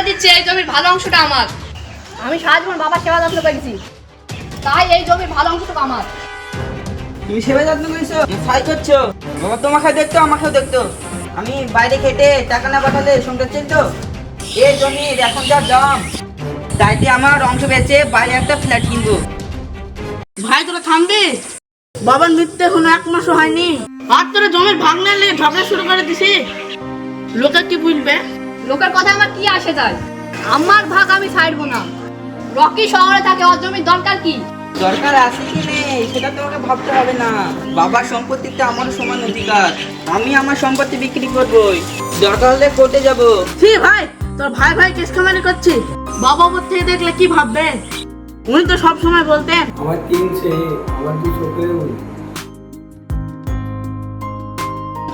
দিচ্ছি এই জমির ভালো অংশটা আমার। আমি সারা জীবন বাবার সেবা যত্ন করেছি, তাই এই জমির ভালো অংশটুকু আমার। তুমি সেবা যত্ন করেছো, সাই করছো, বাবা তোমাকে দেখতো আমাকেও দেখতো। আমি বাইরে খেটে টাকা না পাঠালে সংসার চলতো। এই জমির এখন যা দাম, তাইতে আমার অংশ বেচে বাইরে একটা ফ্ল্যাট কিনবো। ভাই তোরা থামবি? বাবার মৃত্যু এখনো 1 মাসও হয়নি, আর তোরা জমির ভাগ না নিয়ে ঝগড়া শুরু করে দিছি। লোকে কি বুঝবে? লোকের কথা আমার কি আসে যায়? আমার ভাগ আমি ছাড়বো না। রকি শহরে থাকে, ওর জমির দরকার কি? দরকার আছে কি নেই সেটা তোমাকে ভাবতে হবে না। বাবার সম্পত্তিতে আমারও সমান অধিকার। আমি আমার সম্পত্তি বিক্রি করবোই, দরকার হলে কোর্টে যাবো। ঠিক ভাই, তোর ভাই ভাই কেস কামারি করছি, বাবা উপর থেকে দেখলে কি ভাববে? উনি তো সব সময় বলতেন আমার 3 ছেলে, আমার 2 ছোকরেও।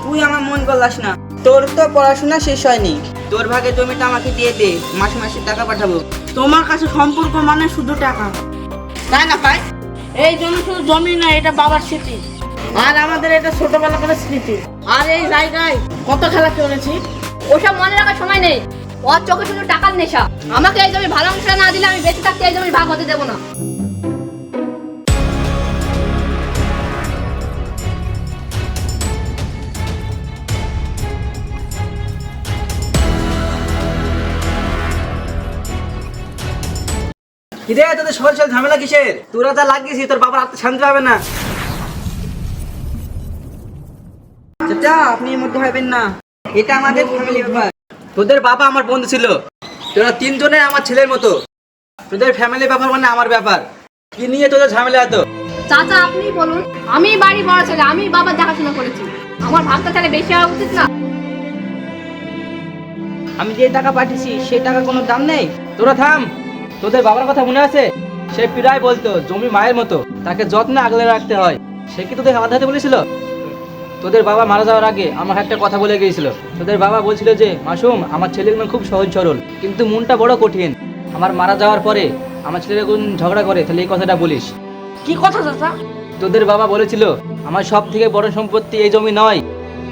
তুই আমার মন গলাস না, তোর তো পড়াশোনা শেষ হয়নি। তোর ভাগে জমিটা আমাকে দিয়ে দে, মাসে মাসে টাকা পাঠাবো। তোমার কাছে সম্পর্ক মানে শুধু টাকা, তাই না ভাই? এই জমি শুধু জমি না, এটা বাবার স্মৃতি, আর আমাদের এটা ছোটবেলা করে স্মৃতি। আর এই জায়গায় কত খেলা করেছি। ওসব মনে রাখার সময় নেই। ওর চোখে শুধু টাকার নেশা। আমাকে এই জমির ভালো অংশটা না দিলে আমি বেঁচে থাকতে এই জমির ভাগ হতে দেবো না। কিরে তোদের সবার সাথে ঝামেলা কিসের? তোরা যা লাগিয়েছিস তোর বাবার হাতে শান্তি পাবে না। চাচা আপনি এর মধ্যে হবেন না, এটা আমাদের ফ্যামিলি ব্যাপার। তোদের বাবা আমার বন্ধু ছিল, তোরা 3 জনে আমার ছেলের মতো। তোদের ফ্যামিলি ব্যাপার মানে আমার ব্যাপার। কি নিয়ে তোদের ঝামেলা এত? চাচা আপনি বলুন, আমি বাড়ি বড় ছেলে, আমি বাবার দেখাশোনা করেছি, আমার ভাগটা তাহলে বেশি হওয়া উচিত না? আমি যে টাকা পাঠিয়েছি সেই টাকা কোনো দাম নেই? তোরা থাম। তোদের বাবার কথা মনে আছে? সে প্রায় বলতো জমি মায়ের মতো, তাকে যত্নে আগলে রাখতে হয়। সে কি তোদের হাত হাতে বলেছিল? তোদের বাবা মারা যাওয়ার আগে আমার একটা কথা বলে গিয়েছিল। তোদের বাবা বলছিল যে মাসুম আমার ছেলের মন খুব সহজ সরল, কিন্তু মনটা বড় কঠিন। আমার মারা যাওয়ার পরে আমার ছেলের কোন ঝগড়া করে, তাহলে এই কথাটা বলিস। কি কথা চাচা? তোদের বাবা বলেছিল আমার সব থেকে বড় সম্পত্তি এই জমি নয়,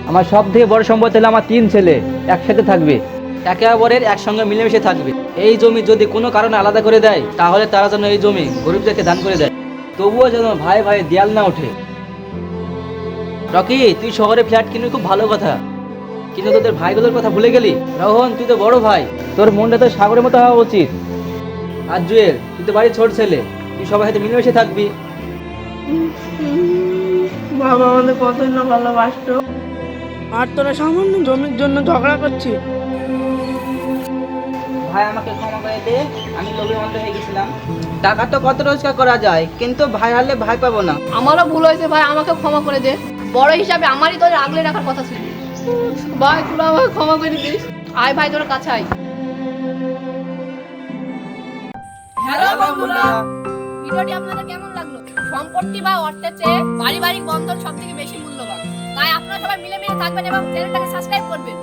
আমার সব থেকে বড় সম্পত্তি হলো আমার 3 ছেলে একসাথে থাকবে, একে অপরের একসঙ্গে মিলেমিশে থাকবে। এই জমি যদি কোনো কারণে আলাদা করে দেয়, তাহলে তারা যেন এই জমি গরিবদেরকে দান করে দেয়, তবুও যেন ভাই ভাই দেয়াল না ওঠে। রকি তুই শহরে ফ্ল্যাট কিনবি, খুব ভালো কথা, কিন্তু তোদের ভাইগুলোর কথা ভুলে গেলি। রোহন তুই তো বড় ভাই, তোর মনটা তো সাগরের মতো হওয়া উচিত। আর জুয়েল তুই তো বাড়ির ছোট ছেলে, তুই সবার সাথে মিলেমিশে থাকবি। বাবা আমাদের কতই না ভালোবাসতো, আর তোরা সামান্য জমির জন্য ঝগড়া করছিস। ভাই আমাকে ক্ষমা করে দে, আমি লোভে অন্ধ হয়ে গেছিলাম। টাকা তো কত রোজগার করা যায়, কিন্তু ভাই হারলে ভাই পাবো না। আমারও ভুল হয়েছে ভাই, আমাকে ক্ষমা করে দে। বড় হিসাবে আমারই তোর আগলে রাখার কথা ছিল। ভাই তোরা আমাকে ক্ষমা করে দিস। আয় ভাই তোর কাছে আয়। হ্যালো বন্ধুরা, ভিডিওটি আপনাদের কেমন লাগলো? সম্পত্তি বা অর্থের চেয়ে পারিবারিক বন্ধন সবথেকে বেশি মূল্যবান, তাই আপনারা সবাই মিলেমিশে থাকবেন এবং চ্যানেলটাকে সাবস্ক্রাইব করবেন।